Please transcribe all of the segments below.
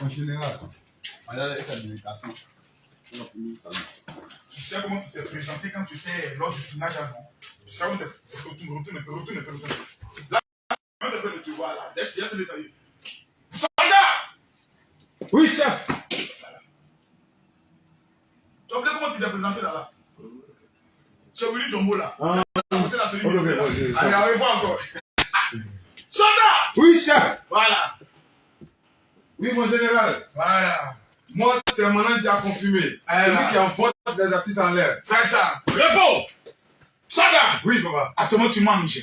en général. Regarde cette méditation. Tu sais comment tu t'es présenté quand tu étais lors du tournage avant? Tu sais comment tu t'es retourne. Là, quand tu vois là, laisse, il y a des détails. Soldat! Oui, chef. Voilà. Tu as oublié comment tu t'es présenté là-bas? Tu as oublié ton mot là. Ah. La tenue Ok. allez, arrive pas encore. Soldat! Oui, chef. Voilà. Oui, mon général. Voilà. Moi, c'est un manant qui a confirmé. Celui qui envoie des artistes en l'air. C'est ça. Réponds! Soldat! Oui, papa. Actuellement, tu manges.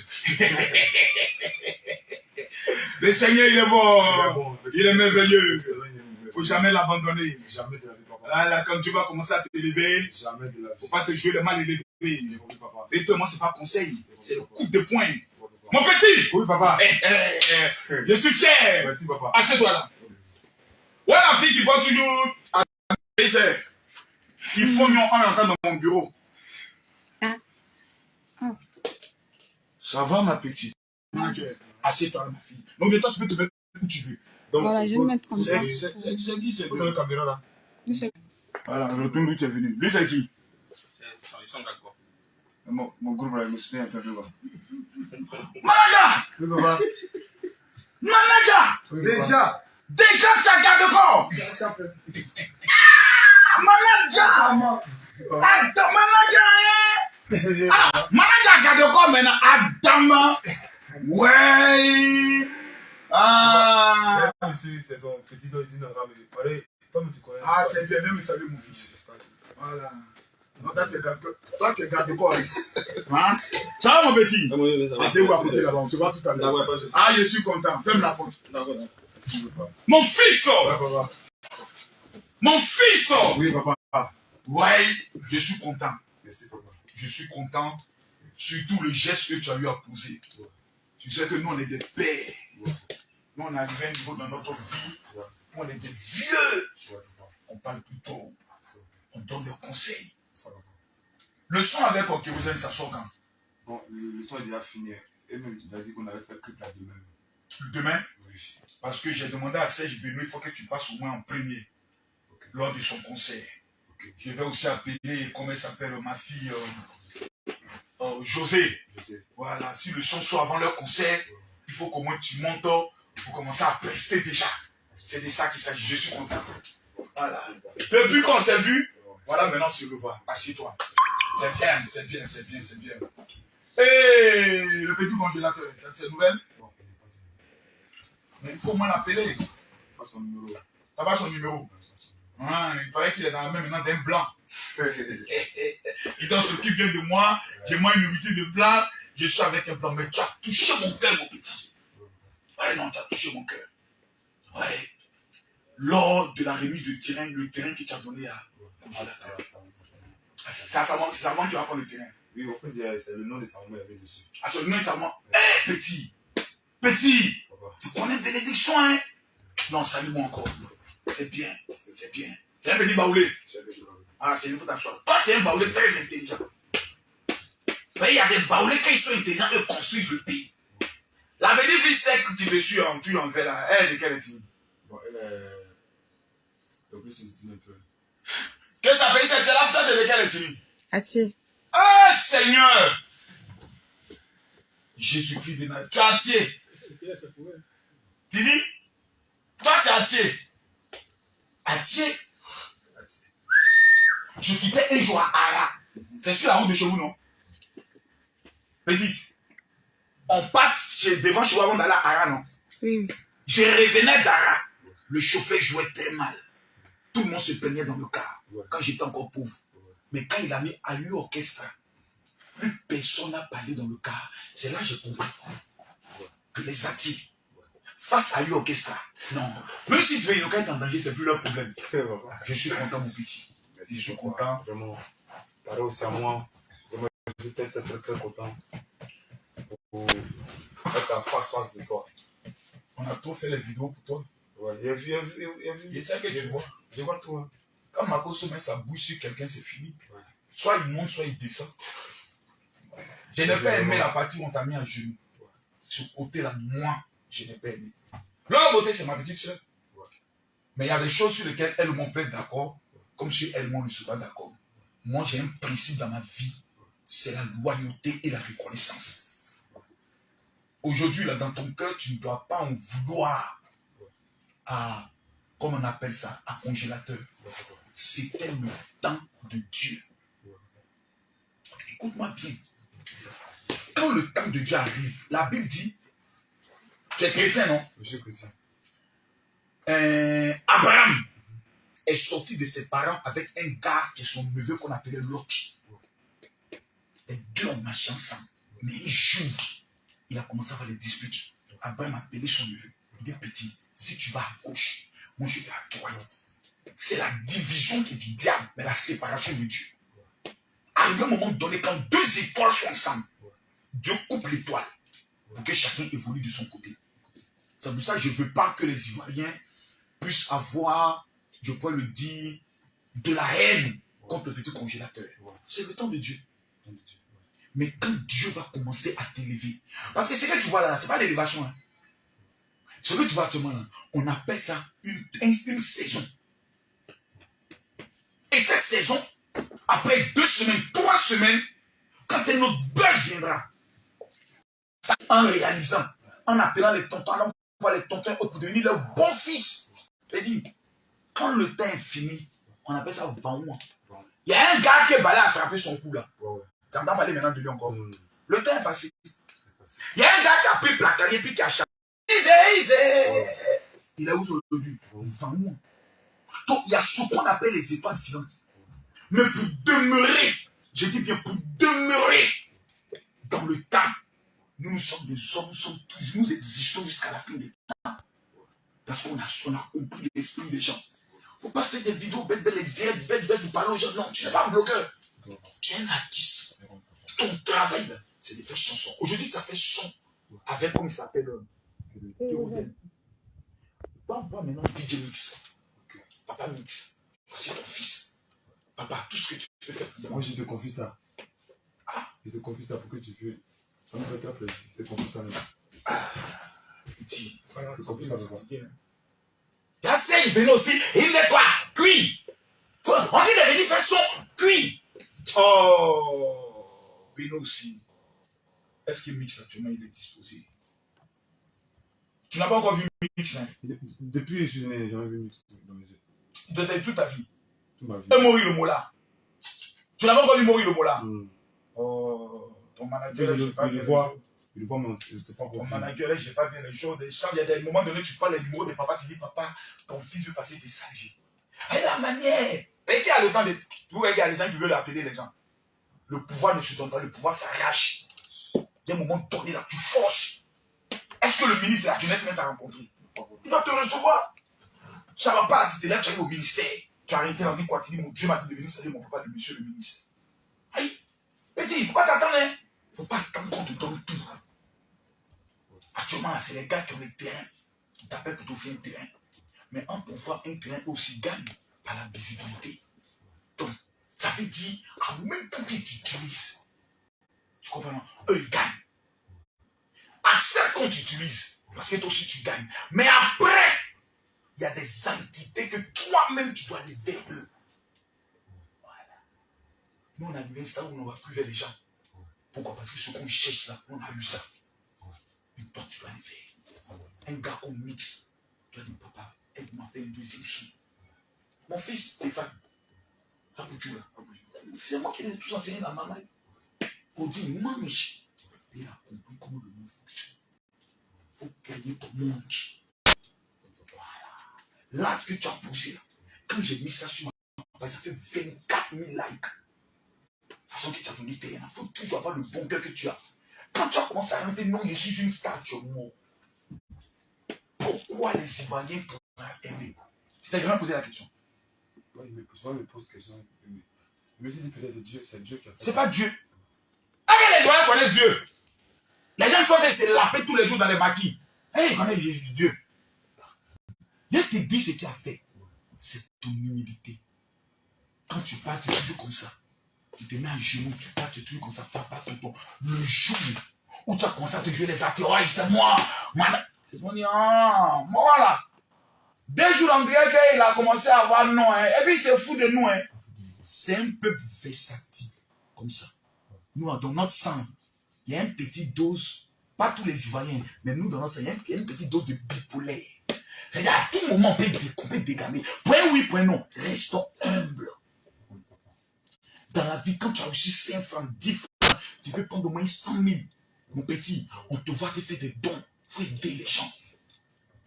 Le Seigneur, il est bon. Il est merveilleux. Il ne faut jamais l'abandonner. Jamais de la vie, papa. Voilà, quand tu vas commencer à t'élever, Jamais de la il ne vie. faut pas te jouer le mal élevé. Oui, papa. Et toi, moi, ce n'est pas conseil. C'est le coup de poing. Mon petit! Oui, papa. Je suis fier. Merci, papa. Assieds-toi là. Ouais, la fille qui voit toujours à l'essai. Qui font en entrant dans mon bureau. Ah. Oh. Ça va, ma petite? Assieds-toi là, ma fille. Non, mais toi, tu peux te mettre où tu veux. Donc, Voilà, je vais me mettre comme ça. C'est qui, c'est Faut dans la caméra, là. Voilà, retourne d'où tu es venu. Lui, c'est qui? Ils sont d'accord. Mon groupe, là, il me soutient un peu. Manager! Oui, papa. Manager! Oui, papa. Déjà, tu as garde-corps! Manager! Attends, manager! Ah, manager garde-corps maintenant. Adam! Ouais! Ah! Monsieur, c'est son petit doigt, il dit non, mais allez, toi, tu connais. Ah, c'est bien, même salut mon fils. Voilà. Non, toi, tu es garde-corps. Hein? Ça va, mon petit? Ah, c'est où à côté là-bas? On se voit tout à l'heure. Ah, je suis content. Ferme la porte. Mon fils! Ouais, papa. Mon fils! Oui, papa. Ouais, je suis content. Merci, papa. Je suis content. Surtout le geste que tu as eu à poser. Tu sais que nous, on est des pères. Nous, on arrive à un niveau dans notre vie. On est des vieux. On parle plus tôt. On donne des conseils. Le son avec Okérosène, ça sort quand? Bon, le son est déjà fini. Et même, il a dit qu'on allait faire clip là demain. Demain? Oui. Parce que j'ai demandé à Serge Benoît, il faut que tu passes au moins en premier. Okay. Lors de son concert. Okay. Je vais aussi appeler, comment elle s'appelle, ma fille, José. Voilà, si le son soit avant leur concert, il faut qu'au moins tu montes pour commencer à prester déjà. C'est de ça qu'il s'agit, je suis content. Voilà. Depuis qu'on s'est vu, voilà, maintenant c'est le revoir. Assieds-toi. C'est bien, c'est bien, c'est bien, c'est bien. Et le petit congélateur, t'as ses nouvelles? Mais il faut au moins l'appeler. Pas son numéro. T'as pas son numéro? Ah, il paraît qu'il est dans la main maintenant d'un blanc. Il s'occupe bien de moi. J'ai moi une nourriture de blanc. Je suis avec un blanc. Mais tu as touché mon cœur, mon petit. Ouais, non, tu as touché mon cœur. Ouais. Lors de la remise de terrain, le terrain que tu as donné à... C'est à Salman qui va prendre le terrain. Oui, en fait, c'est le nom de sa maman qui avait dessus. Ah, c'est le nom de Salman. Hé, petit. Petit. Papa. Tu connais bénédiction, hein? Non, salue-moi encore. C'est bien, c'est bien. C'est un petit baoulé. Ah, c'est une faute à soi. Toi, tu es un baoulé très intelligent. Mais il y a des baoulés, quand ils sont intelligents, ils construisent le pays. La petite fille sait que tu en fais là. Elle est de quelle ethnie? Bon, elle est... Le plus c'est un peu. Que ça paye cette là, toi, tu es de quelle ethnie? Atier. Ah, Seigneur! Jésus-Christ de Nazareth. Tu es entier. Tu dis? Toi, tu es entier. Atier. Je quittais un jour à Ara. C'est sur la route de chez vous, non? Petite. On passe devant chez vous avant d'aller à Ara, non? Oui. Je revenais d'Ara. Le chauffeur jouait très mal. Tout le monde se plaignait dans le car. Quand j'étais encore pauvre. Mais quand il a mis Ayu Orchestra, plus personne n'a parlé dans le car. C'est là que j'ai compris que les attire. Face à Ayu Orchestra, non. Même si tu veux, quand ils sont en danger, c'est plus leur problème. Je suis content, mon petit. Je suis content. Vraiment, parler aussi à moi. Vraiment, je suis très content pour être face de toi. On a trop fait les vidéos pour toi. Ouais, j'ai vu. Et tu sais que je vois. Je vois tout. Hein. Quand Marco se met sa bouche sur quelqu'un, c'est fini. Ouais. Soit il monte, soit il descend. Je n'ai pas aimé la partie où on t'a mis à genoux. Ouais. Ce côté-là, moi, je n'ai pas aimé. L'homme beauté, c'est ma petite soeur. Ouais. Mais il y a des choses sur lesquelles elles m'ont peut être d'accord, comme si elles ne sont pas d'accord. Moi, j'ai un principe dans ma vie, c'est la loyauté et la reconnaissance. Aujourd'hui, là, dans ton cœur, tu ne dois pas en vouloir à, comme on appelle ça, à congélateur. C'était le temps de Dieu. Écoute-moi bien. Quand le temps de Dieu arrive, la Bible dit, tu es chrétien, non? Je suis chrétien. Abraham est sorti de ses parents avec un gars qui est son neveu qu'on appelait Lot. Les deux ont marché ensemble. Mais un jour, il a commencé à avoir des disputes. Abraham a appelé son neveu. Il dit, petit, si tu vas à gauche, moi je vais à droite. C'est la division qui est du diable, mais la séparation de Dieu. Arrivé à un moment donné, quand deux étoiles sont ensemble, Dieu coupe l'étoile pour que chacun évolue de son côté. C'est pour ça que je ne veux pas que les Ivoiriens puissent avoir, je pourrais le dire, de la haine contre le petit congélateur. C'est le temps de Dieu. Mais quand Dieu va commencer à t'élever, parce que ce que tu vois là, ce n'est pas l'élévation. Hein. Ce que tu vois actuellement là, on appelle ça une saison. Et cette saison, après 2 semaines, 3 semaines, quand un autre buzz viendra, en réalisant, en appelant les tontons, en envoyant les tontons pour devenir leur bon fils. Je dis, quand le temps est fini, on appelle ça Vaoua. Il y a un gars qui est balé attraper son cou là. Tu entends parler maintenant de lui encore. Le temps est passé. Il y a un gars qui a pris placarier puis qui a chassé. Il est où aujourd'hui? Vaoua. Donc il y a ce qu'on appelle les étoiles filantes. Mais pour demeurer, je dis bien pour demeurer dans le temps, nous sommes des hommes, nous existons jusqu'à la fin des temps. Parce qu'on a compris l'esprit des gens. Il ne faut pas faire des vidéos bêtes, bêtes, parler aux gens. Non, tu n'es pas un blogueur. Tu es un artiste. Ton travail, c'est de faire chanson. Aujourd'hui, tu as fait son avec, comme il s'appelle, Théodène. Va voir maintenant DJ Mix. Papa Mix. C'est ton fils. Papa, tout ce que tu peux faire. Moi, je te confie ça. Je te confie ça pour que tu puisses. Ça me fait très plaisir. Je te confie ça maintenant. Dis, voilà, je te confie ça maintenant. La sèche, Beno aussi, il nettoie, cuit. On dit de venir faire son cuit. Oh, Beno aussi. Est-ce que Mix actuellement il est disposé? Tu n'as pas encore vu Mix, hein? Depuis que je suis né, j'ai jamais vu Mix dans mes yeux. De toute ta vie. Toute ma vie. Et Maurice Le Mola. Tu n'as pas encore vu Maurice Le Mola? Oh, ton manager, je sais pas. Il le voit, mais je ne sais pas ton pourquoi. manager, là, je n'ai pas bien les choses. Il y a des moments donnés, tu parles les numéros de papa, tu dis, papa, ton fils veut passer des sages. Et la manière. Et qui a le temps de. Vous voyez, il y a des gens qui veulent appeler les gens. Le pouvoir ne se donne pas, le pouvoir s'arrache. Il y a un moment donné, là, tu forces. Est-ce que le ministre de la jeunesse même t'a rencontré? Il va te recevoir. Ça ne va pas, tu te lèves, tu arrives au ministère. Tu as arrêté la vie, quoi, tu dis, mon Dieu m'a dit de venir saluer mon papa, le monsieur le ministre. Aïe. Mais dis, il ne faut pas t'attendre, hein. Il ne faut pas attendre qu'on te donne tout. Actuellement, c'est les gars qui ont les terrains qui t'appellent pour t'offrir un terrain. Mais en pouvoir, un terrain aussi gagne par la visibilité. Donc, ça veut dire, en même temps qu'ils t'utilisent, tu comprends? Eux, ils gagnent. Accepte qu'on t'utilise, parce que toi aussi tu gagnes. Mais après, il y a des entités que toi-même tu dois aller vers eux. Voilà. Nous, on a eu un stade où on ne va plus vers les gens. Pourquoi? Parce que ce qu'on cherche là, on a eu ça. Mais toi, tu dois aller vers. Un gars comme Mix, tu vas dire, papa, aide-moi à faire une deuxième sou. Mon fils, Stéphane, Aboudjou là, c'est moi qui ai tous enseigné la maman. Pour dire, mange. Il a compris comment le monde fonctionne. Il faut créer ton monde. Voilà. Là que tu as posé là, quand j'ai mis ça sur ma page, ça fait 24 000 likes. De toute façon, que tu as donné terrain, il faut toujours avoir le bon cœur que tu as. Quand tu as commencé à arrêter, non, je suis une star, tu es mort. Pourquoi les Ivoiriens pourraient aimer? Tu t'es jamais posé la question? Oui, mais souvent, il me pose question. Je me suis dit, peut-être c'est Dieu qui a fait. C'est pas Dieu. Ah, les Ivoiriens connaissent Dieu. Les gens sont se laper tous les jours dans les maquis. Hey, ils connaissent Jésus, Dieu. Dieu te dit ce qu'il a fait. C'est ton humilité. Quand tu pars, tu es toujours comme ça. Tu te mets à genoux, tu pars, tu es toujours comme ça. Papa, tonton. Le jour où tu as commencé à te jouer les attirails, c'est moi. Ils vont dire, ah, moi là. 2 jours, on dirait qu'il a commencé à avoir non. Hein. Et puis il se fout de nous. Hein. C'est un peuple versatile. Comme ça. Nous, dans notre sang, il y a une petite dose, pas tous les Ivoiriens, mais nous, dans notre sang, il y a une petite dose de bipolaire. C'est-à-dire, à tout moment, on peut dégamer. Point oui, point non. Restons humbles. Dans la vie, quand tu as reçu 5 francs, 10 francs, tu peux prendre au moins 100 000. Mon petit, on te voit te faire des dons. Il faut aider les gens.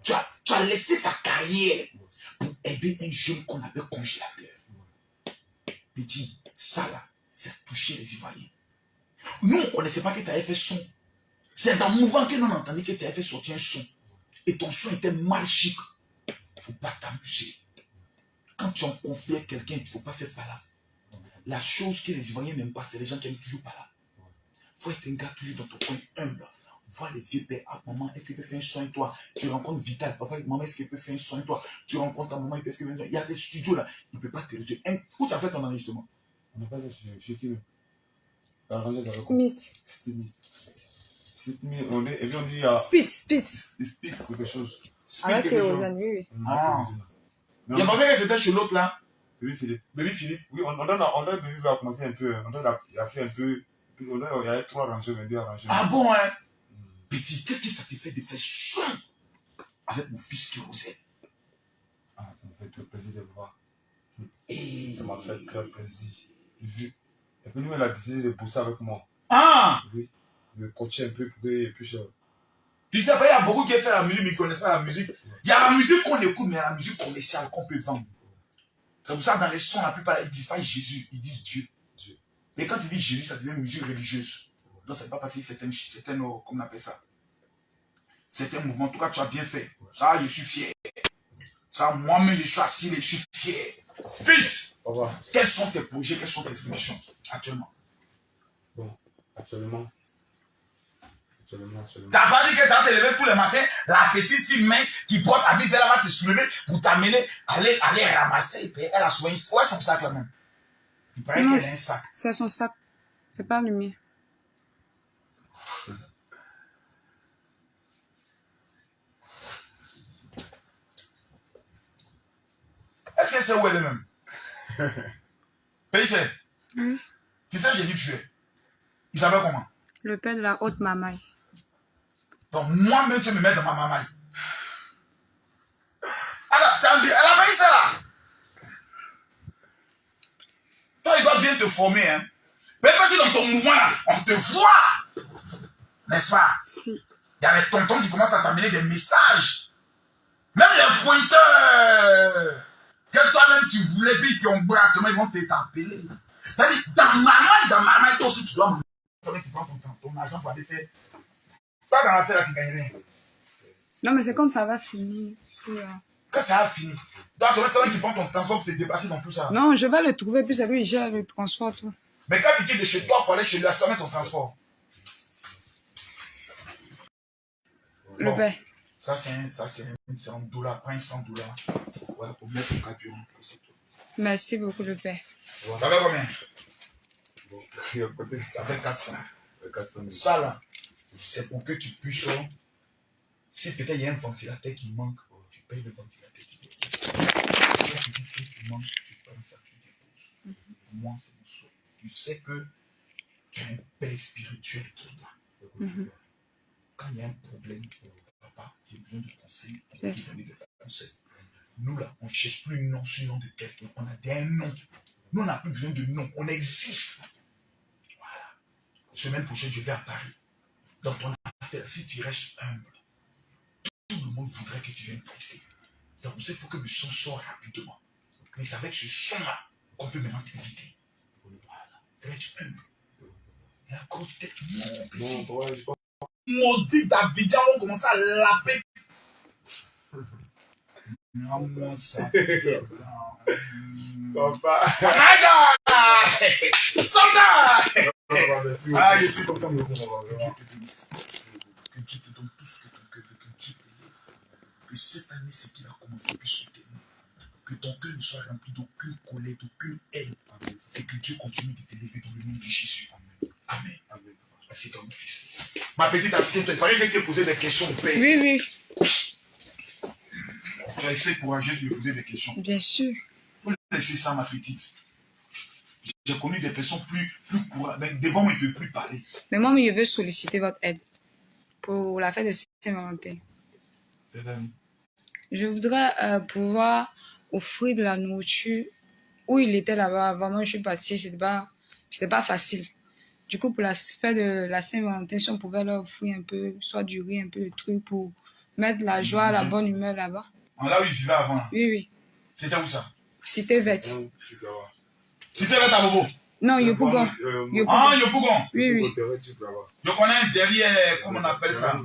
Tu as laissé ta carrière pour aider un jeune qu'on appelle congélateur. Petit, ça là, c'est toucher les Ivoiriens. Nous, on ne connaissait pas que tu avais fait son. C'est dans le mouvement que nous on entendait que tu avais fait sortir un son. Et ton son était magique. Il ne faut pas t'amuser. Quand tu en confies à quelqu'un, il ne faut pas faire palabre. La chose que les Ivoiriens n'aiment pas, c'est les gens qui aiment toujours palabre. Il faut être un gars toujours dans ton coin humble. Vois les vieux pères. Ah, maman, est-ce qu'il peut faire un son avec toi? Tu rencontres Vital. Papa, maman, est-ce qu'il peut faire un son avec toi? Tu rencontres ta maman, est-ce qu'il peut faire un son? Il y a des studios là. Il ne peut pas te réussir. Où tu as fait ton enregistrement? On n'a pas ça chez qui? Smith. On dit, et puis on dit, il y a Spitz. quelque chose. Avec quelque chose. Ozan, oui. Ah. Il a pensé que c'était chez l'autre là. Baby Philippe. Baby Philippe. Oui, on donne Baby va commencer un peu. Il a fait un peu. Il y avait 3 arrangements, mais 2 arrangements. Ah bon, hein? Petit, qu'est-ce que ça te fait de faire son avec mon fils qui osait? Ah, ça me fait très plaisir de le voir. Et... Ça m'a fait très plaisir. Vu. Et puis nous, elle a décidé de bosser avec moi. Ah! Oui. De me coacher un peu pour que plus cher. Tu sais pas, il y a beaucoup qui fait la musique, mais ils ne connaissent pas la musique. Il y a la musique qu'on écoute, mais il y a la musique commerciale qu'on peut vendre. C'est pour ça que dans les sons, la plupart, ils ne disent pas Jésus, ils disent Dieu. Et quand ils disent Jésus, ça devient musique religieuse. Donc, ça ne pas passer certaines, comment on appelle ça? Certains mouvements. En tout cas, tu as bien fait. Ça, je suis fier. Ça, moi-même, je suis assis et je suis fier. Fils, quels sont tes projets, quelles sont tes expéditions actuellement? Bon, actuellement. Tu n'as pas dit que tu vas te lever tous les matins, la petite fille mince qui porte habit vert va te soulever pour t'amener, aller ramasser. Elle a souvent son sac là même. Il paraît qu'elle a un sac. C'est son sac. C'est pas le mien. Est-ce qu'elle sait où elle est même? Payse. Oui. Tu sais, j'ai dit que tu es. Il s'appelle comment? Le père de la haute mamaille. Donc, moi-même, tu me mets dans ma mamaille. Alors, elle a payé ça là. Toi, il doit bien te former. Hein. Mais quand tu es dans ton mouvement là, on te voit. N'est-ce pas? Si. Il y a les tontons qui commencent à t'amener des messages. Même les pointeurs. Que toi-même tu voulais, puis qui ont bras, ils vont t'appeler. C'est-à-dire, dans ma main, toi aussi, tu dois me tu prends ton argent pour aller faire. Pas dans la fête là, tu gagnes rien. Non, mais c'est quand ça va finir. Quand ça a fini. Donc, tu restes tu prends ton transport pour te déplacer dans tout ça. Non, je vais le trouver, puis c'est lui, il gère le transport, tout. Mais quand tu quittes de chez toi pour aller chez lui, tu dois mettre ton transport. Le père. Ça, c'est un dollar, pas un $100. Voilà, pour mettre ton carburant. Merci beaucoup, le père. Ça fait combien? Bon, Ça fait 400. 400 000. Ça là, c'est pour que tu puisses. Si peut-être il y a un ventilateur qui manque, tu payes le ventilateur qui manque. Si il y a quelque chose qui manque, tu prends ça, tu déposes. Moi, c'est mon souhait. Tu sais que tu as un père spirituel qui est là. Quand il y a un problème, papa, j'ai besoin de conseils. J'ai besoin de conseils. Nous là, on ne cherche plus un nom sur le nom de quelqu'un. On a des noms. Nous, on n'a plus besoin de nom. On existe. Voilà. Semaine prochaine, je vais à Paris. Dans ton affaire, si tu restes humble, tout le monde voudrait que tu viennes prester. C'est pour ça qu'il faut que le son sorte rapidement. Mais c'est avec ce son-là qu'on peut maintenant t'inviter. Voilà. Reste humble. La grosse tête, mon petit. Maudit d'Abidjan vont commencer à laper. Non, moi, ça. Papa. Santa! Merci. Ah, je suis content de vous. Que Dieu te donne tout ce que ton cœur veut, que Dieu te lève. Que cette année, ce qu'il a commencé puisse se terminer. Que ton cœur ne soit rempli d'aucune colère, d'aucune haine. Et que Dieu continue de t'élever dans le nom de Jésus. Amen. Amen. Merci, ton fils. Ma petite assistante, il paraît que tu as posé des questions au père. Oui, oui. Tu as essayé courageuse de me poser des questions. Bien sûr. Il faut laisser ça, ma petite. J'ai connu des personnes plus courageuses. Devant moi, ils ne peuvent plus parler. Mais moi, je veux solliciter votre aide pour la fête de Saint-Valentin. Je voudrais pouvoir offrir de la nourriture. Où il était là-bas, vraiment, je suis partie, c'était pas facile. Du coup, pour la fête de la Saint-Valentin, si on pouvait leur offrir un peu, soit du riz, un peu de trucs pour mettre la joie, la bonne humeur là-bas. Là où il vivait avant, là. Oui, oui. C'était où ça? Cité verte. Cité verte à Bobo. Non, Yopougon. Ah, Yopougon. Oui, oui. Je connais derrière, comment on appelle ça?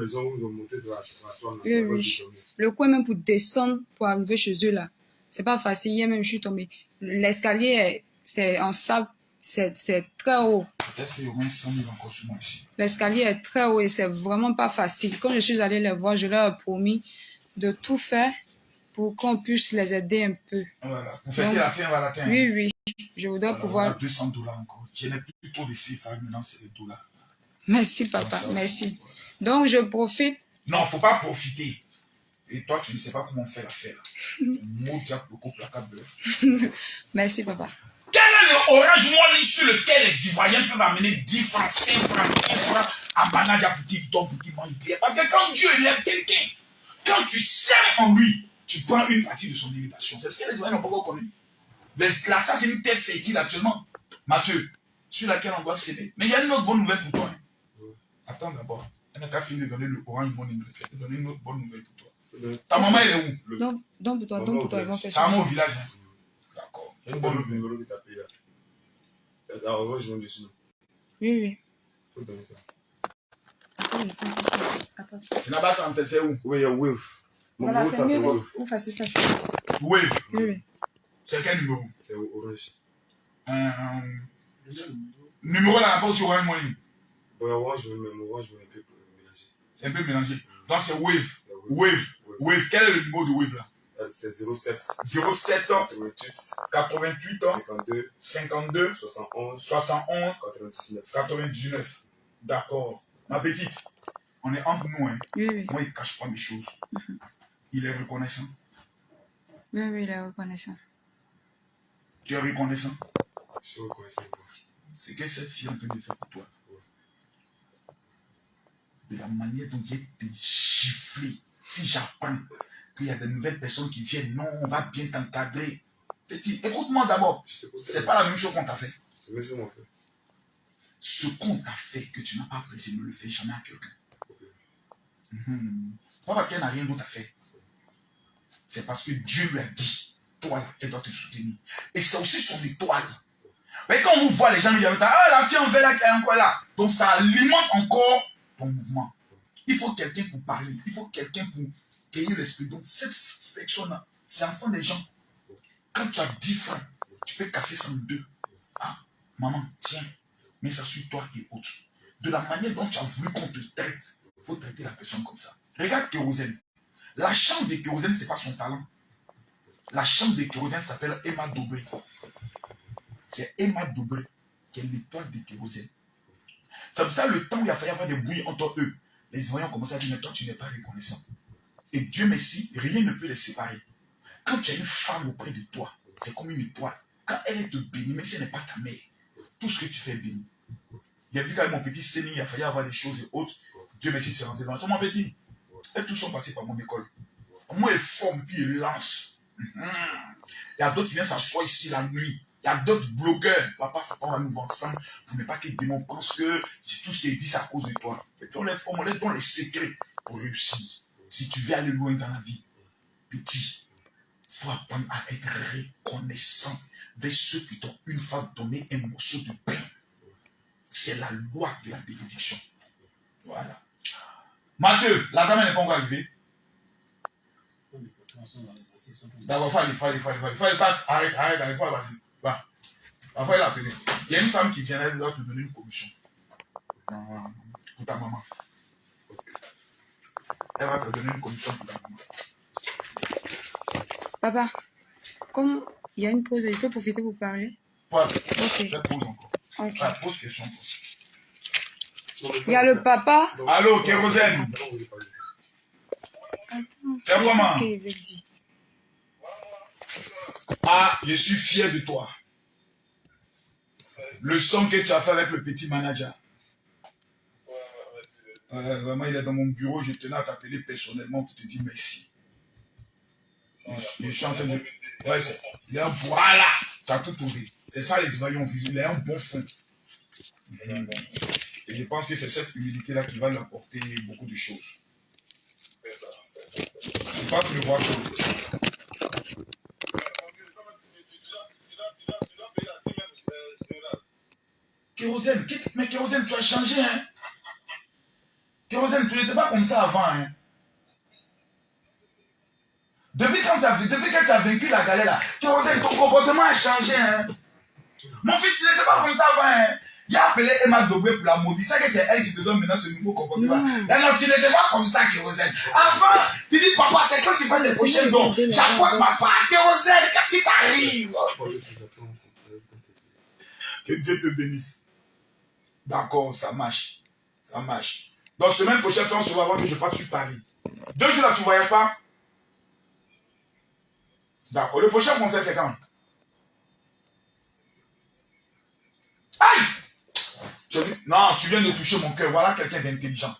Oui, oui. Le coin même pour descendre, pour arriver chez eux là. C'est pas facile, hier même je suis tombée. L'escalier, c'est en sable, c'est très haut. Peut-être qu'il y aurait 100 000 encore sur moi ici. L'escalier est très haut et c'est vraiment pas facile. Quand je suis allée les voir, je leur ai promis de tout faire pour qu'on puisse les aider un peu. Voilà. Vous fêtez la fin Valentin. Oui, oui. Je voudrais pouvoir... $200 encore. Je n'ai plus trop de CFA, maintenant c'est les dollars. Merci, papa. Merci. Donc, je profite... Non, il ne faut pas profiter. Et toi, tu ne sais pas comment faire l'affaire. Mot diable, le couple, la câble. Merci, papa. Quel est le orange money sur lequel les Ivoiriens peuvent amener 10 francs, 5 francs, 15 francs à Banadia pour qu'ils dorment, pour qu'ils mangent bien? Parce que quand Dieu élève quelqu'un, quand tu sèmes en lui, tu prends une partie de son invitation. C'est ce que les Ivoiriens n'ont pas encore connu. Ça, c'est une terre fertile actuellement. Mathieu, sur laquelle on doit s'aimer. Mais il y a une autre bonne nouvelle pour toi. Hein. Attends d'abord. Elle n'a qu'à finir de donner le orange money. Je vais te donner une autre bonne nouvelle pour toi. Ta maman, elle est où? Donc pour toi, ils vont faire ça. Ta maman au village. Hein. D'accord. Une bonne nouvelle. Oui, oui. Faut donner ça. Attends. C'est là-bas, ça en tête, c'est où? Oui, il y a Wave. Voilà, c'est mieux Wave. vous fassiez ça. Oui. Oui, oui. C'est quel numéro? C'est Orange. Numéro là-bas sur Orange Money. Oui, Orange, mais Orange, je ne peux pas mélanger. C'est un peu mélangé. Donc c'est Wave. Wave. Quel est le numéro de Wave là? C'est 07 07 88 52 52 71 71 99. 99. D'accord. Ma petite, on est entre nous. Hein. Oui, oui. Moi, il ne cache pas mes choses. Il est reconnaissant. Oui, oui, il est reconnaissant. Tu es reconnaissant. Je suis reconnaissant. C'est que cette fille est en train de faire pour toi. De la manière dont il est giflé. Si j'apprends qu'il y a de nouvelles personnes qui viennent, non, on va bien t'encadrer. Petit, écoute-moi d'abord. C'est pas la même chose qu'on t'a fait. C'est la même chose qu'on fait. Ce qu'on t'a fait que tu n'as pas apprécié, ne le fais jamais à quelqu'un. Pas parce qu'elle n'a rien d'autre à faire. C'est parce que Dieu lui a dit, toi, là, elle doit te soutenir. Et c'est aussi son étoile. Mais quand vous voyez les gens, ils disent, ah, la fille en vert là, elle est encore là. Donc ça alimente encore ton mouvement. Il faut quelqu'un pour parler. Il faut quelqu'un pour cueillir l'esprit. Donc cette personne-là, c'est enfant des gens. Quand tu as 10 francs, tu peux casser 102. Ah, maman, tiens, mais ça suit toi et autres. De la manière dont tu as voulu qu'on te traite, il faut traiter la personne comme ça. Regarde Kérosène. La chambre de Kérosène, ce n'est pas son talent. La chambre de Kérosène s'appelle Emma Dobré. C'est Emma Dobré qui est l'étoile de Kérosène. C'est pour ça le temps où il a fallu avoir des brouilles entre eux. Les Ivoiriens ont commencé à dire, mais toi, tu n'es pas reconnaissant. Et Dieu merci, rien ne peut les séparer. Quand tu as une femme auprès de toi, c'est comme une étoile. Quand elle te bénit, même si elle n'est pas ta mère, tout ce que tu fais est béni. Il a vu quand même mon petit Séni, il a fallu avoir des choses et autres. Dieu merci, c'est rentré dans le... Mon petit, elles tous sont passés par mon école. Moi, ils forment, puis ils lancent. Il y a d'autres qui viennent s'asseoir ici la nuit. Il y a d'autres blogueurs. Papa, on va nous voir ensemble pour ne pas que les démons pensent que tout ce qui est dit, c'est à cause de toi. Et puis on les forme, on les donne les secrets pour réussir. Si tu veux aller loin dans la vie, petit, il faut apprendre à être reconnaissant vers ceux qui t'ont une fois donné un morceau de pain. C'est la loi de la bénédiction. Voilà. Mathieu, la dame n'est pas encore arrivée. D'abord, il faut aller, passe, arrête, il faut aller, vas-y. Va. Après, la appeler. Il y a une femme qui vient, elle doit te donner une commission. Pour ta maman. Elle va te donner une commission pour ta maman. Papa, comme il y a une pause, je peux profiter pour parler? Pas. Ok. Fais pause encore. Ok. Ah, pose question. Il y a le papa. Allô, Kérosène. Attends, C'est je comment? sais ce qu'il veut dire. Ah, je suis fier de toi. Le son que tu as fait avec le petit manager. Vraiment, il est dans mon bureau. Je tenais à t'appeler personnellement pour te dire merci. Je suis en train de... Ouais, il est un... Voilà, tu as tout trouvé. C'est ça les voyons vivre. Il est un bon fond. Et je pense que c'est cette humilité-là qui va lui apporter beaucoup de choses. Je pense que le voir tout. Kérosène, mais Kérosène, tu as changé, hein? Kérosène, tu n'étais pas comme ça avant, hein? Depuis que tu as vaincu la galère là, Kérosène, ton comportement a changé, hein? Mon fils, tu n'étais pas comme ça avant, hein? Il a appelé Emma Dobé pour la maudire. C'est que c'est elle qui te donne maintenant ce nouveau comportement. Non, tu n'étais pas comme ça, Kérosène. Avant, tu dis, papa, c'est quand tu fais des prochains dons. J'apporte ma part. Kérosène, qu'est-ce qui t'arrive? Que Dieu te bénisse. D'accord, ça marche. Ça marche. Donc, semaine prochaine, on se voit avant que je parte sur Paris. 2 jours là, tu ne voyages pas? D'accord. Le prochain concert, c'est quand? Aïe! Non, tu viens de toucher mon cœur. Voilà quelqu'un d'intelligent.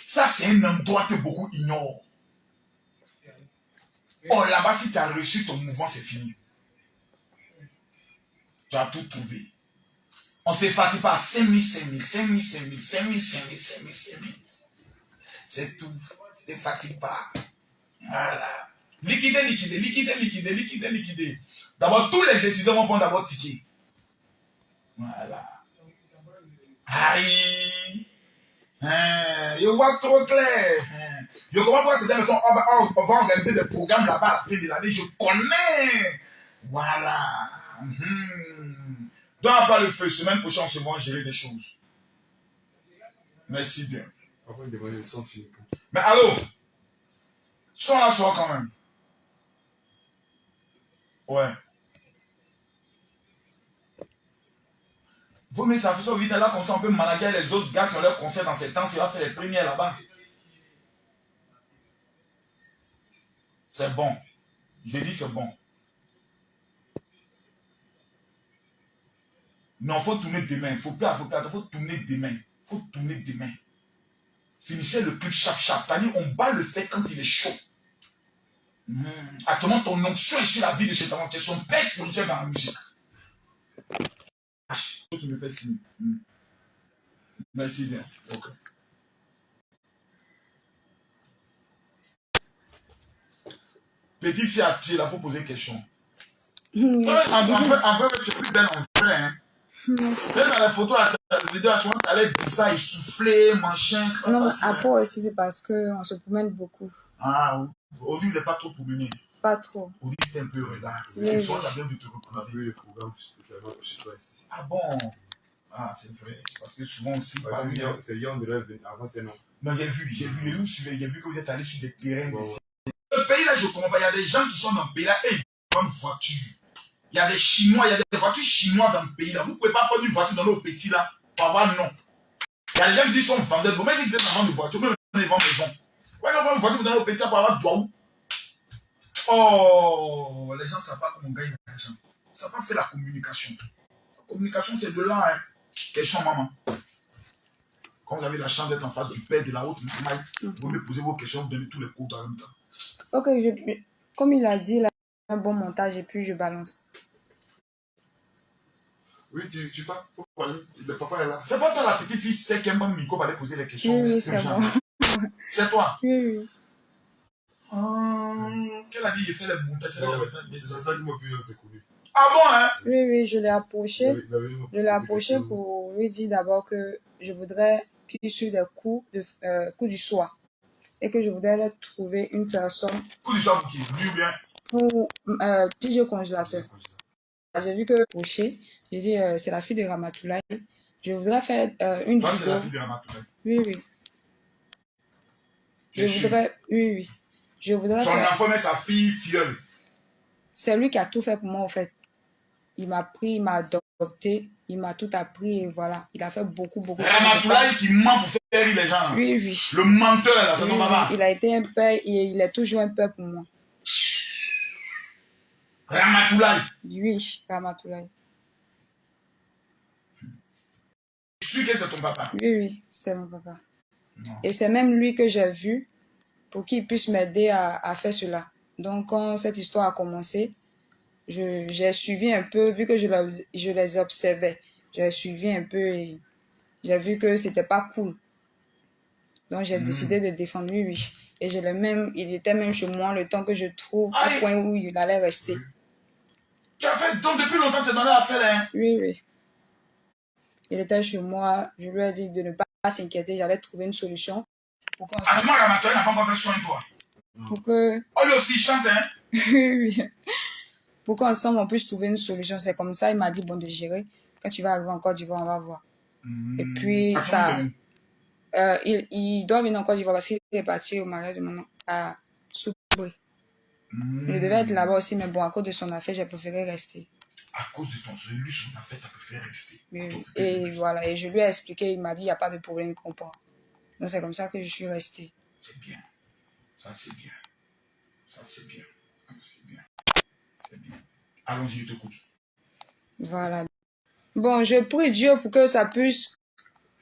Ça, c'est un endroit que beaucoup ignorent. Oh, là-bas, si tu as reçu ton mouvement, c'est fini. Tu as tout trouvé. On ne se fatigue pas à 5 000, 5 000, 5 000, 5 000, 5 000, 5 000, 5 000, 5 000. C'est tout. Ne te fatigue pas. Voilà. Liquider. D'abord, tous les étudiants vont prendre d'abord ticket. Voilà. Aïe. Je vois trop clair. Je comprends pourquoi c'est des maisons. On va organiser des programmes là-bas à la fin de l'année. Je connais. Voilà. Donc, à part le feu, semaine prochaine, on se voit gérer des choses. Merci bien. Après, il demande le son physique. Mais allô? Son là sera quand même. Ouais. Vous mettez ça fait ça vite là, comme ça on peut manager les autres gars qui ont leur concert dans ces temps, ça va faire les premières là-bas. C'est bon. Je dis c'est bon. Non, il faut tourner demain. Il faut tourner demain. Finissez le clip chap. On bat le fait quand il est chaud. Actuellement, ton onction est sur la vie de cet enfant. Tu es son père spirituel dans la musique. Tu me fais signe. Merci bien. Ok. Petite fille attire, il faut poser une question. En fait, tu es plus belle en vrai. Hein. Dans les photos, la vidéo, tu allais bizarre, essoufflé, machin. Non, après aussi, c'est parce qu'on se promène beaucoup. Ah, aujourd'hui, vous n'êtes pas trop promené. Pas trop. Aujourd'hui, c'était un peu relax. Oui. Toi, tu as bien de te reposer. On a vu le programme spécialement chez toi ici. Ah bon? Ah, c'est vrai. Parce que souvent aussi, c'est hier, on devrait venir. Avant, c'est non. Non, j'ai vu que vous êtes allé sur des terrains. Le pays là, je ne comprends pas. Il y a des gens qui sont dans le pays là et ils prennent une voiture. Il y a des Chinois, il y a des voitures chinoises dans le pays là. Vous ne pouvez pas prendre une voiture dans nos petits là pour avoir non. Il y a des gens qui disent qu'ils sont vendeurs. Vous même si vous êtes dans une voiture, même dans les maison. Ouais, non, une voiture dans nos petits là pour avoir droit. Oh, les gens ne savent pas comment gagner l'argent. Ils ne savent pas faire la communication. La communication, c'est de là, hein. Question, maman. Quand vous avez la chance d'être en face du père de la haute maille, vous me posez vos questions, vous donnez tous les cours en même temps. Ok, comme il a dit, là, un bon montage et puis je balance. Oui, tu parles. Le papa est là. C'est pas toi la petite fille sec qui aime pas micro pour aller poser les questions. Oui, c'est bon. C'est toi. Oui. Quelle année il fait les montages? C'est ça qui m'a pu c'est connu. Ah bon, hein? Oui, je l'ai approché. Je l'ai approché pour lui dire d'abord que je voudrais qu'il suive des cours du soir. Et que je voudrais leur trouver une personne. Coup du soir pour qui? Lui ou bien? Pour DJ congélateur. J'ai vu que approché. J'ai dit, c'est la fille de Ramatoulaye. Je voudrais faire une vidéo. C'est la fille de Ramatoulaye. Oui. Oui. Je voudrais son faire... enfant met sa fille filleule. C'est lui qui a tout fait pour moi, en fait. Il m'a pris, il m'a adopté, il m'a tout appris et voilà. Il a fait beaucoup. Ramatoulaye qui ment pour faire rire les gens. Oui. Le menteur, là, c'est ton papa. Il a été un père et il est toujours un père pour moi. Ramatoulaye. Oui, Ramatoulaye. Tu es sûr que c'est ton papa? Oui, oui, c'est mon papa. Non. Et c'est même lui que j'ai vu pour qu'il puisse m'aider à faire cela. Donc, quand cette histoire a commencé, j'ai suivi un peu, vu que je les observais. J'ai suivi un peu et j'ai vu que c'était pas cool. Donc, j'ai décidé de défendre lui, oui. Et il était même chez moi le temps que je trouve un coin où il allait rester. Tu as fait, donc depuis longtemps, tu es dans l'affaire, hein? Oui, oui. Il était chez moi. Je lui ai dit de ne pas s'inquiéter. J'allais trouver une solution pour qu'on À tout moment, Ramatoulaye n'a pas encore fait soin de toi. pour que Oh, lui aussi, il chante, hein? oui. Pour qu'ensemble on puisse trouver une solution. C'est comme ça, il m'a dit bon de gérer. Quand tu vas arriver en Côte d'Ivoire, on va voir. Et puis À ça, tout moment, il doit venir en Côte d'Ivoire parce qu'il est parti au mariage de mon oncle à Soubré. Il devait être là-bas aussi, mais bon, à cause de son affaire, j'ai préféré rester. à cause de ton lui, son affaire, tu as préféré rester. Oui. Et voilà, et je lui ai expliqué, il m'a dit il n'y a pas de problème, il comprend. Donc c'est comme ça que je suis restée. C'est bien. Ça, c'est bien. Ça, c'est bien. C'est bien. C'est bien. Allons-y, je t'écoute. Voilà. Bon, je prie Dieu pour que ça puisse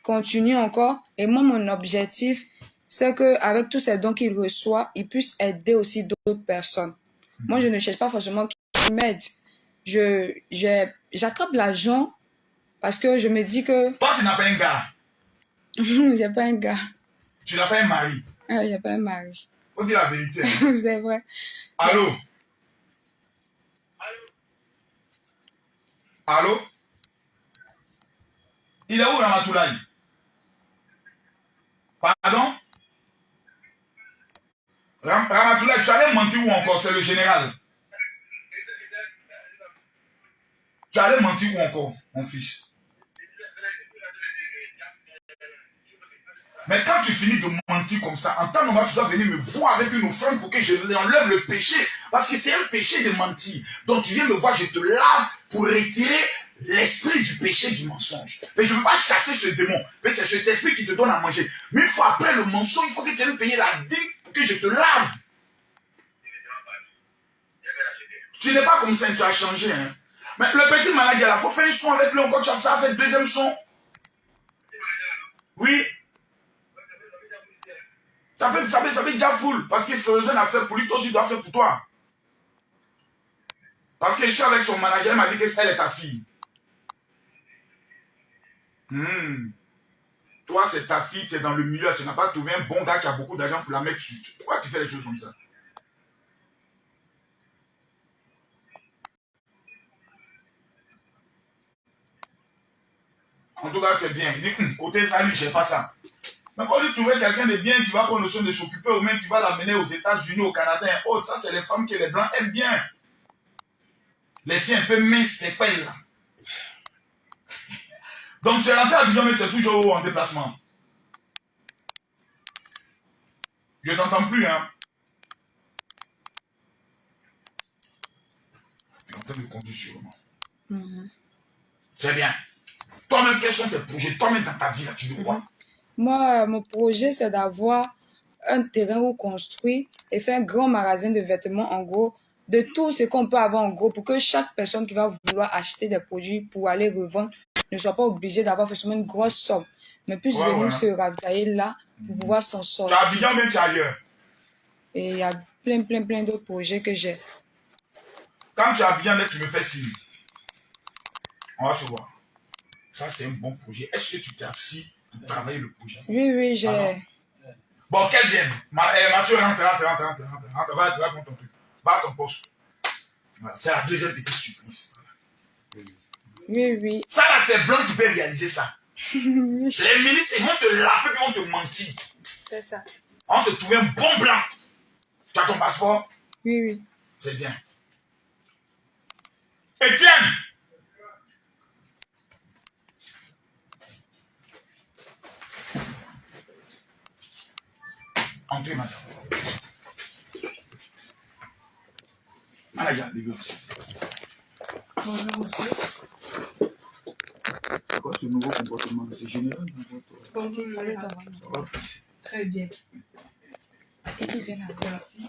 continuer encore. Et moi, mon objectif, c'est qu'avec tous ces dons qu'il reçoit, il puisse aider aussi d'autres personnes. Moi, je ne cherche pas forcément qui m'aide. J'attrape l'argent parce que je me dis que Toi, tu n'as pas un gars. j'ai pas un gars. Tu n'as pas un mari. Ah, j'ai pas un mari. Faut dire la vérité. Hein. C'est vrai. Allô? Allô? Il est où, Ramatoulaye? Pardon? Ramatoulaye, tu allais mentir où encore? C'est le général. Tu allais mentir où encore, mon fils? Mais quand tu finis de mentir comme ça, en temps normal, tu dois venir me voir avec une offrande pour que je enlève le péché. Parce que c'est un péché de mentir. Donc tu viens me voir, je te lave pour retirer l'esprit du péché du mensonge. Mais je ne veux pas chasser ce démon. Mais c'est cet esprit qui te donne à manger. Mais une fois après le mensonge, il faut que tu viennes payer la dîme pour que je te lave. Tu n'es pas comme ça, tu as changé. Hein. Mais le petit malade, il faut faire un son avec lui encore. Tu as fait le deuxième son. Oui. Ça fait déjà full. Parce que ce que le jeune a fait pour lui, toi aussi, tu dois faire pour toi. Parce que je suis avec son manager, elle m'a dit qu'elle est ta fille. Toi, c'est ta fille, tu es dans le milieu, tu n'as pas trouvé un bon gars qui a beaucoup d'argent pour la mettre. Pourquoi tu fais les choses comme ça? En tout cas, c'est bien. Il dit, côté ça, lui, je n'ai pas ça. Mais quand tu trouves quelqu'un de bien qui va prendre le soin de s'occuper, ou même qui va l'amener aux États-Unis, au Canada, oh, ça, c'est les femmes que les Blancs aiment bien. Les filles un peu minces, c'est pas là. Donc, tu es rentré à Abidjan, mais tu es toujours en déplacement. Je ne t'entends plus, hein. Tu es en train de conduire sûrement. C'est bien. Toi-même, quels sont tes projets? Toi-même, dans ta vie, là, tu veux quoi? Moi, mon projet, c'est d'avoir un terrain où construire et faire un grand magasin de vêtements, en gros, de tout ce qu'on peut avoir en gros, pour que chaque personne qui va vouloir acheter des produits pour aller revendre ne soit pas obligé d'avoir forcément une grosse somme, mais puisse venir se ravitailler là pour pouvoir s'en sortir. Tu as Abidjan, même tu es ailleurs. Et il y a plein d'autres projets que j'ai. Quand tu as Abidjan, tu me fais signe. On va se voir. Ça, c'est un bon projet. Est-ce que tu t'es assis pour travailler le projet? Oui, j'ai... Alors, bon, qu'elle vienne. Mathieu, rentre. Va, tu vas prendre ton truc. Va à ton poste. Voilà. C'est la deuxième petite surprise. Oui. Ça, là, c'est Blanc qui peut réaliser ça. Les ministres, ils vont te laper, ils vont te mentir. C'est ça. On te trouve un bon blanc. Tu as ton passeport? Oui. C'est bien. Étienne! Entrez, madame. Manager, les aussi. Bonjour, monsieur. C'est quoi ce nouveau comportement? C'est général dans votre... Bonjour, Ça va, fils? très bien. C'est qui vient là? Merci.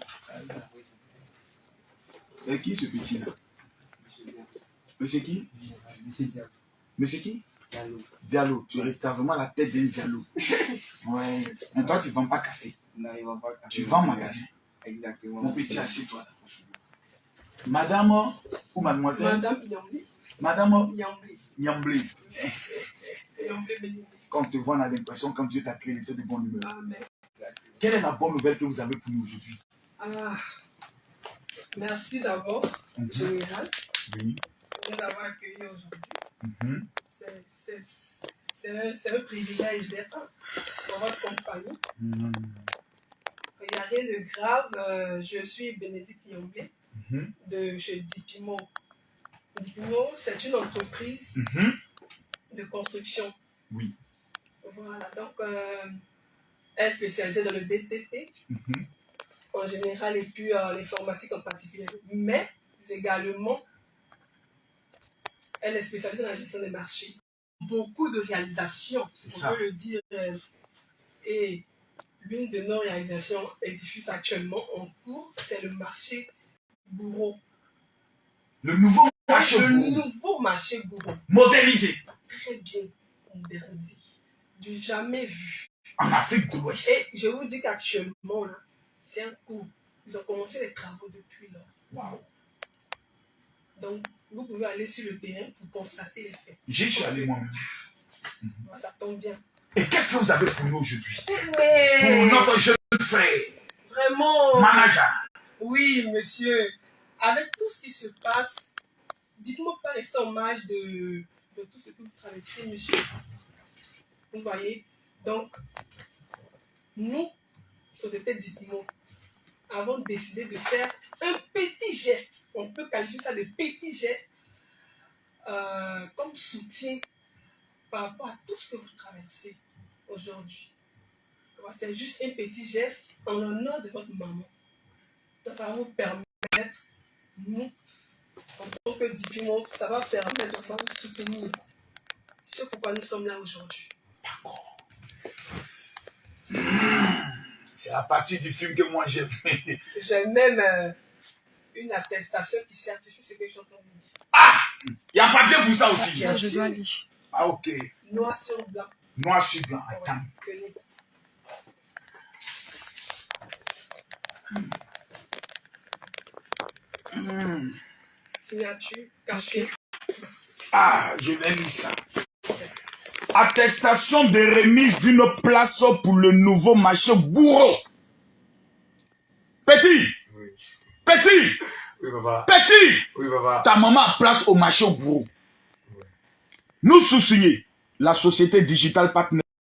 C'est qui ce petit-là? Monsieur qui? Monsieur Diallo. Monsieur qui? Diallo. Diallo. Tu restes vraiment la tête d'un Diallo. Ouais. Mais toi, tu ne vends pas café. Non, il vend pas café. Tu vends magasin. Exactement. Mon petit, assieds-toi là. Madame ou mademoiselle? Madame Yamblé. Madame Yamblé. Yamblé. Yamblé Bénédicte. Quand on te voit, on a l'impression quand Dieu t'a créé, il était de bonne humeur. Amen. Quelle est la bonne nouvelle que vous avez pour nous aujourd'hui? Ah, merci d'abord, Général, Oui. de nous avoir accueillis aujourd'hui. Mhm. C'est un privilège d'être dans votre compagnie. Mhm. Il n'y a rien de grave. Je suis Bénédicte Yamblé Mhm. de chez Dipimo. Dipimo, c'est une entreprise Mhm. de construction. Oui. Voilà, donc elle est spécialisée dans le BTP Mhm. en général et puis l'informatique en particulier. Mais également, elle est spécialisée dans la gestion des marchés. Beaucoup de réalisations, C'est on ça. peut le dire. Et l'une de nos réalisations est diffuse actuellement en cours, c'est le marché Bourreau. Le nouveau marché Le Bourreau. nouveau marché Bourreau, Modernisé très bien modernisé, du jamais vu. en Afrique de l'Ouest. Et je vous dis qu'actuellement, là, c'est un cours. Ils ont commencé les travaux depuis lors. Waouh. Donc, vous pouvez aller sur le terrain pour constater les faits. J'y suis allé moi-même. Ça tombe bien. Et qu'est-ce que vous avez pour nous aujourd'hui? Pour Mais notre jeune frère, vraiment, manager. oui, monsieur, avec tout ce qui se passe, dites-moi pas rester en marge de tout ce que vous traversez, monsieur. Vous voyez? Donc, nous, société Dipimo, avons décidé de faire un petit geste. On peut qualifier ça de petit geste comme soutien par rapport à tout ce que vous traversez aujourd'hui. C'est juste un petit geste en l'honneur de votre maman. Donc, ça va vous permettre, nous, en tant que Dipimo, ça va permettre de vous soutenir. C'est pourquoi nous sommes là aujourd'hui. D'accord. C'est la partie du film que moi j'aime. J'ai même une attestation qui certifie ce que je suis en train de dire. Ah! Il y a un papier pour ça aussi. Ça, je dois lire. Ah, ok. Noir sur blanc. Noir sur blanc. Attends. Ouais, tenez. Signature cachée. Ah, je vais lire ça. Attestation de remise d'une place pour le nouveau marché Bourreau. Petit, Oui. petit, Oui, papa. petit. Oui, papa. Ta maman a place au marché Bourreau. Ouais. Nous sous-signés, la société Digital Partner.